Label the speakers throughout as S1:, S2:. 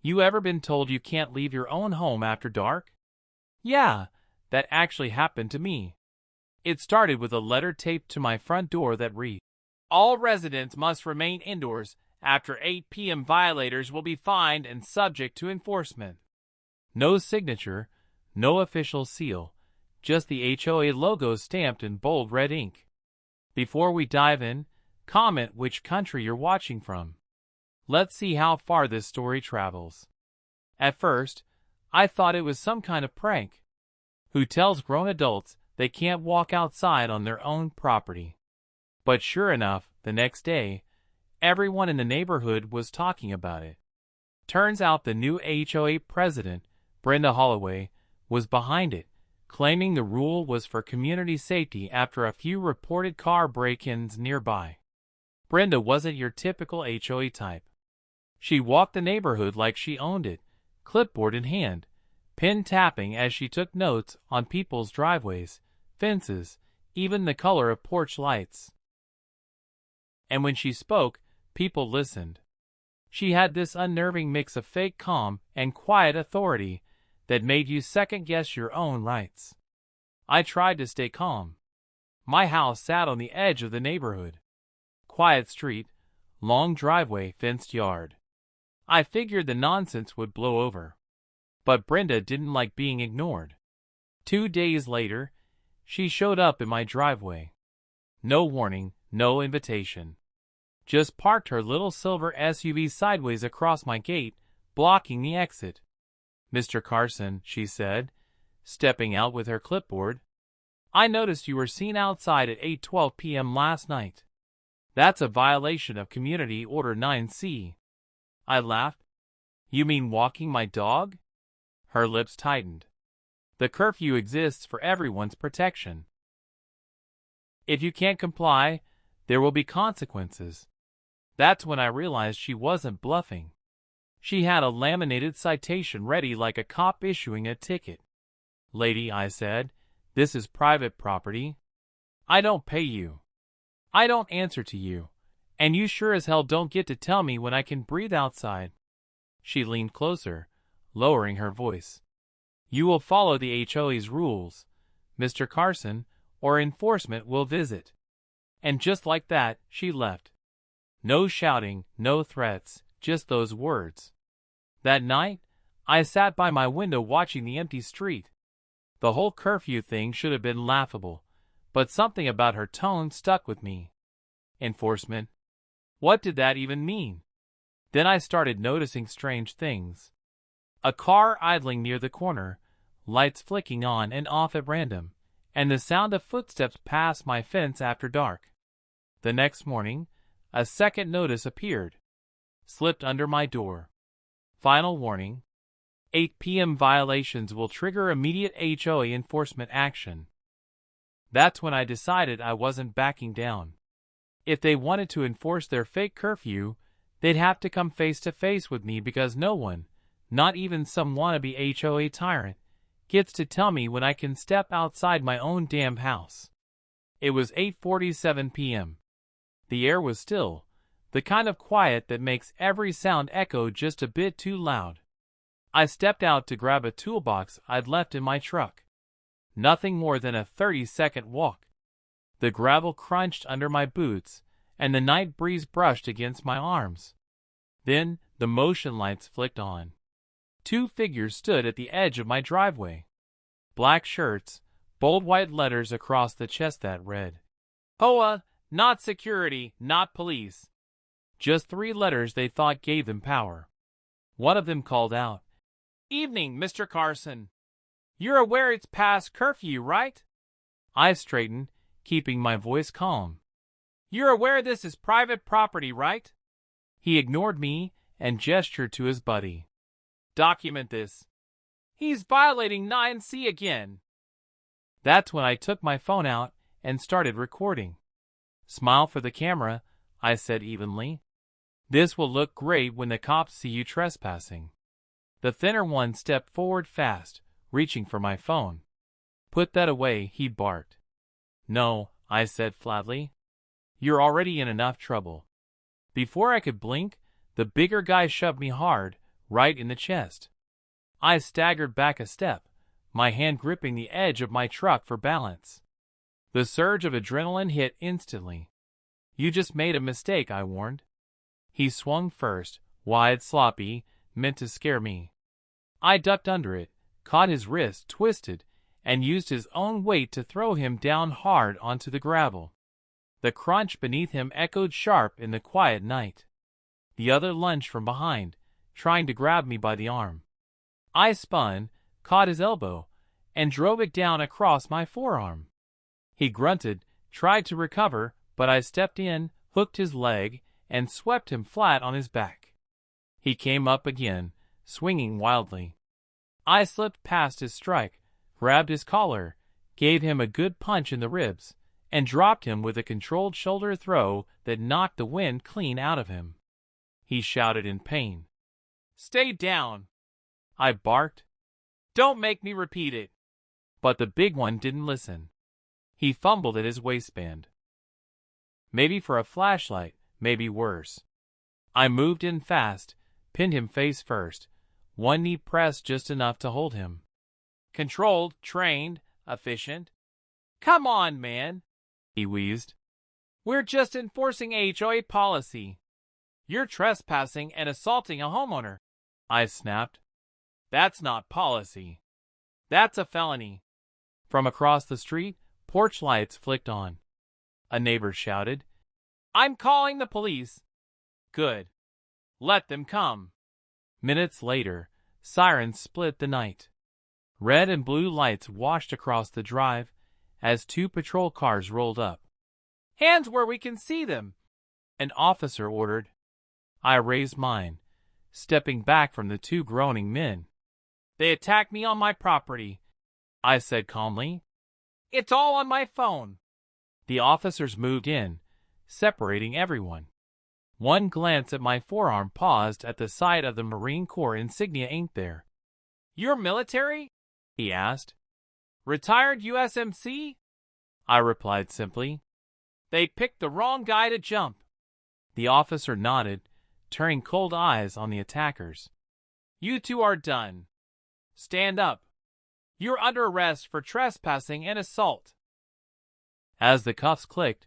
S1: You ever been told you can't leave your own home after dark? Yeah, that actually happened to me. It started with a letter taped to my front door that read, "All residents must remain indoors. After 8 p.m. violators will be fined and subject to enforcement." No signature, no official seal, just the HOA logo stamped in bold red ink. Before we dive in, comment which country you're watching from. Let's see how far this story travels. At first, I thought it was some kind of prank. Who tells grown adults they can't walk outside on their own property? But sure enough, the next day, everyone in the neighborhood was talking about it. Turns out the new HOA president, Brenda Holloway, was behind it, claiming the rule was for community safety after a few reported car break-ins nearby. Brenda wasn't your typical HOA type. She walked the neighborhood like she owned it, clipboard in hand, pen tapping as she took notes on people's driveways, fences, even the color of porch lights. And when she spoke, people listened. She had this unnerving mix of fake calm and quiet authority that made you second-guess your own rights. I tried to stay calm. My house sat on the edge of the neighborhood. Quiet street, long driveway, fenced yard. I figured the nonsense would blow over. But Brenda didn't like being ignored. 2 days later, she showed up in my driveway. No warning, no invitation. Just parked her little silver SUV sideways across my gate, blocking the exit. "Mr. Carson," she said, stepping out with her clipboard, "I noticed you were seen outside at 8:12 p.m. last night. That's a violation of Community Order 9C. I laughed. "You mean walking my dog?" Her lips tightened. "The curfew exists for everyone's protection. If you can't comply, there will be consequences." That's when I realized she wasn't bluffing. She had a laminated citation ready like a cop issuing a ticket. "Lady," I said, "this is private property. I don't pay you. I don't answer to you. And you sure as hell don't get to tell me when I can breathe outside." She leaned closer, lowering her voice. "You will follow the HOA's rules, Mr. Carson, or enforcement will visit." And just like that, she left. No shouting, no threats, just those words. That night, I sat by my window watching the empty street. The whole curfew thing should have been laughable, but something about her tone stuck with me. Enforcement? What did that even mean? Then I started noticing strange things. A car idling near the corner, lights flicking on and off at random, and the sound of footsteps past my fence after dark. The next morning, a second notice appeared. Slipped under my door. Final warning: 8 p.m. violations will trigger immediate HOA enforcement action. That's when I decided I wasn't backing down. If they wanted to enforce their fake curfew, they'd have to come face to face with me because no one, not even some wannabe HOA tyrant, gets to tell me when I can step outside my own damn house. It was 8:47 p.m. The air was still, the kind of quiet that makes every sound echo just a bit too loud. I stepped out to grab a toolbox I'd left in my truck. Nothing more than a 30-second walk. The gravel crunched under my boots, and the night breeze brushed against my arms. Then the motion lights flicked on. 2 figures stood at the edge of my driveway. Black shirts, bold white letters across the chest that read, "HOA, not security, not police." Just 3 letters they thought gave them power. One of them called out, "Evening, Mr. Carson. You're aware it's past curfew, right?" I straightened, keeping my voice calm. "You're aware this is private property, right?" He ignored me and gestured to his buddy. "Document this. He's violating 9C again." That's when I took my phone out and started recording. "Smile for the camera," I said evenly. "This will look great when the cops see you trespassing." The thinner one stepped forward fast, reaching for my phone. "Put that away," he barked. "No," I said flatly. "You're already in enough trouble." Before I could blink, the bigger guy shoved me hard, right in the chest. I staggered back a step, my hand gripping the edge of my truck for balance. The surge of adrenaline hit instantly. "You just made a mistake," I warned. He swung first, wide, sloppy, meant to scare me. I ducked under it, caught his wrist twisted, and used his own weight to throw him down hard onto the gravel. The crunch beneath him echoed sharp in the quiet night. The other lunged from behind, trying to grab me by the arm. I spun, caught his elbow, and drove it down across my forearm. He grunted, tried to recover, but I stepped in, hooked his leg, and swept him flat on his back. He came up again, swinging wildly. I slipped past his strike, grabbed his collar, gave him a good punch in the ribs, and dropped him with a controlled shoulder throw that knocked the wind clean out of him. He shouted in pain. "Stay down!" I barked. "Don't make me repeat it!" But the big one didn't listen. He fumbled at his waistband. Maybe for a flashlight, maybe worse. I moved in fast, pinned him face first, one knee pressed just enough to hold him. "Controlled, trained, efficient." "Come on, man," he wheezed. "We're just enforcing HOA policy." "You're trespassing and assaulting a homeowner," I snapped. "That's not policy. That's a felony." From across the street, porch lights flicked on. A neighbor shouted, "I'm calling the police." "Good. Let them come." Minutes later, sirens split the night. Red and blue lights washed across the drive as two patrol cars rolled up. "Hands where we can see them," an officer ordered. I raised mine, stepping back from the two groaning men. "They attacked me on my property," I said calmly. "It's all on my phone." The officers moved in, separating everyone. One glance at my forearm paused at the sight of the Marine Corps insignia inked there. "You're military?" he asked. "Retired USMC?" I replied simply. "They picked the wrong guy to jump." The officer nodded, turning cold eyes on the attackers. "You two are done. Stand up. You're under arrest for trespassing and assault." As the cuffs clicked,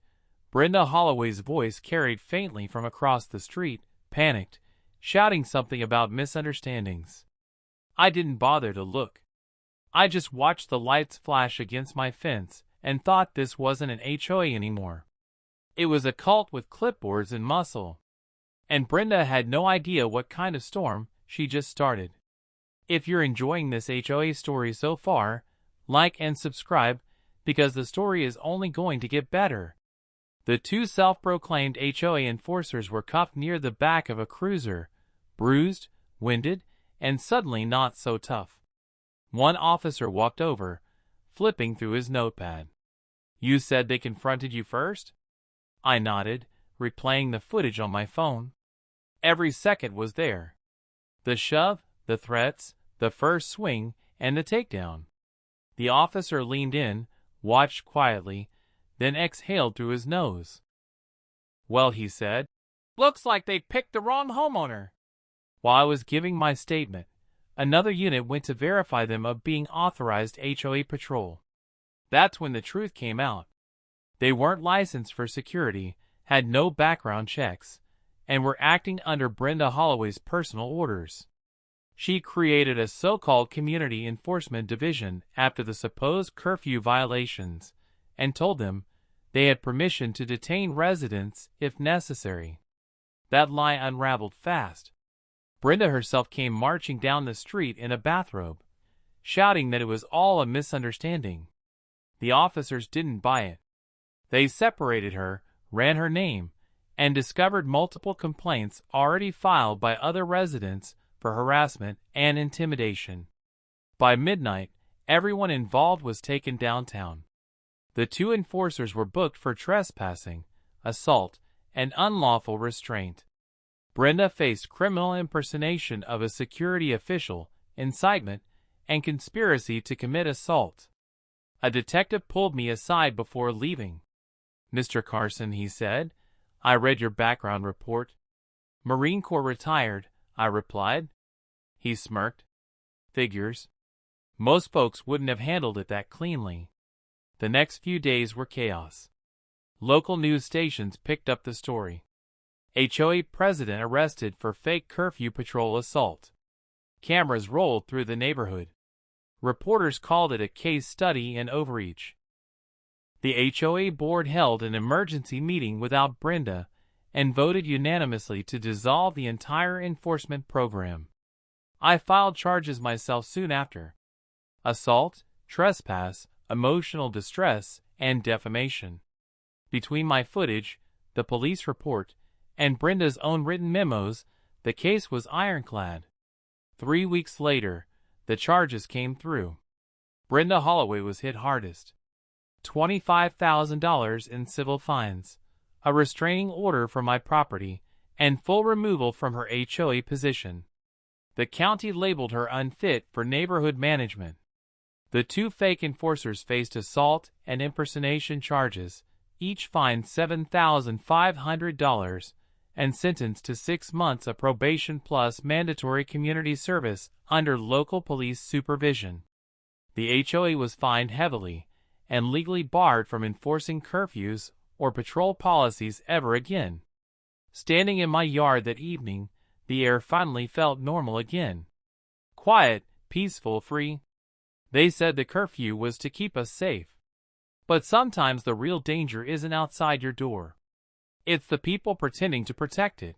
S1: Brenda Holloway's voice carried faintly from across the street, panicked, shouting something about misunderstandings. I didn't bother to look. I just watched the lights flash against my fence and thought this wasn't an HOA anymore. It was a cult with clipboards and muscle. And Brenda had no idea what kind of storm she just started. If you're enjoying this HOA story so far, like and subscribe, because the story is only going to get better. The two self-proclaimed HOA enforcers were cuffed near the back of a cruiser, bruised, winded, and suddenly not so tough. One officer walked over, flipping through his notepad. "You said they confronted you first?" I nodded, replaying the footage on my phone. Every second was there. The shove, the threats, the first swing, and the takedown. The officer leaned in, watched quietly, then exhaled through his nose. "Well," he said, "looks like they picked the wrong homeowner." While I was giving my statement, another unit went to verify them of being authorized HOA patrol. That's when the truth came out. They weren't licensed for security, had no background checks, and were acting under Brenda Holloway's personal orders. She created a so-called community enforcement division after the supposed curfew violations and told them they had permission to detain residents if necessary. That lie unraveled fast. Brenda herself came marching down the street in a bathrobe, shouting that it was all a misunderstanding. The officers didn't buy it. They separated her, ran her name, and discovered multiple complaints already filed by other residents for harassment and intimidation. By midnight, everyone involved was taken downtown. The two enforcers were booked for trespassing, assault, and unlawful restraint. Brenda faced criminal impersonation of a security official, incitement, and conspiracy to commit assault. A detective pulled me aside before leaving. "Mr. Carson," he said, "I read your background report." "Marine Corps retired," I replied. He smirked. Figures. Most folks wouldn't have handled it that cleanly. The next few days were chaos. Local news stations picked up the story. HOA president arrested for fake curfew patrol assault. Cameras rolled through the neighborhood. Reporters called it a case study in overreach. The HOA board held an emergency meeting without Brenda and voted unanimously to dissolve the entire enforcement program. I filed charges myself soon after: assault, trespass, emotional distress, and defamation. Between my footage, the police report, and Brenda's own written memos, the case was ironclad. 3 weeks later, the charges came through. Brenda Holloway was hit hardest. $25,000 in civil fines, a restraining order for my property, and full removal from her HOA position. The county labeled her unfit for neighborhood management. The two fake enforcers faced assault and impersonation charges, each fined $7,500 and sentenced to 6 months of probation plus mandatory community service under local police supervision. The HOA was fined heavily and legally barred from enforcing curfews or patrol policies ever again. Standing in my yard that evening, the air finally felt normal again. Quiet, peaceful, free. They said the curfew was to keep us safe. But sometimes the real danger isn't outside your door. It's the people pretending to protect it.